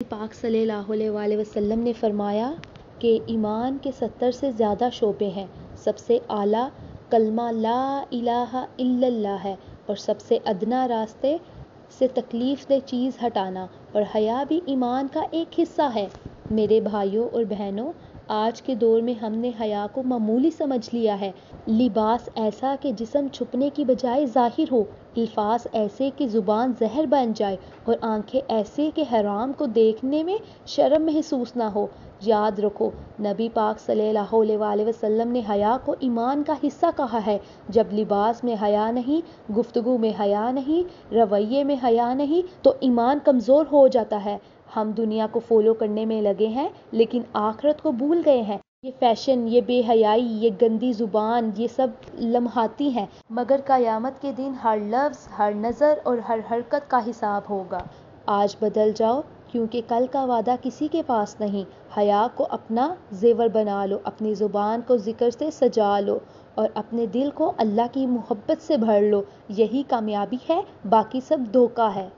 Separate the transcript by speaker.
Speaker 1: پاک صلی اللہ علیہ وسلم نے فرمایا کہ ایمان کے 70 سے زیادہ شعبے ہیں۔ سب سے اعلیٰ کلمہ لا الہ الا اللہ ہے اور سب سے ادنا راستے سے تکلیف دہ چیز ہٹانا، اور حیا بھی ایمان کا ایک حصہ ہے۔ میرے بھائیوں اور بہنوں، آج کے دور میں ہم نے حیا کو معمولی سمجھ لیا ہے۔ لباس ایسا کہ جسم چھپنے کی بجائے ظاہر ہو، الفاظ ایسے کہ زبان زہر بن جائے، اور آنکھیں ایسے کہ حرام کو دیکھنے میں شرم محسوس نہ ہو۔ یاد رکھو، نبی پاک صلی اللہ علیہ وسلم نے حیا کو ایمان کا حصہ کہا ہے۔ جب لباس میں حیا نہیں، گفتگو میں حیا نہیں، رویے میں حیا نہیں، تو ایمان کمزور ہو جاتا ہے۔ ہم دنیا کو فالو کرنے میں لگے ہیں لیکن آخرت کو بھول گئے ہیں۔ یہ فیشن، یہ بے حیائی، یہ گندی زبان، یہ سب لمحاتی ہیں، مگر قیامت کے دن ہر لفظ، ہر نظر اور ہر حرکت کا حساب ہوگا۔ آج بدل جاؤ، کیونکہ کل کا وعدہ کسی کے پاس نہیں۔ حیا کو اپنا زیور بنا لو، اپنی زبان کو ذکر سے سجا لو اور اپنے دل کو اللہ کی محبت سے بھر لو۔ یہی کامیابی ہے، باقی سب دھوکہ ہے۔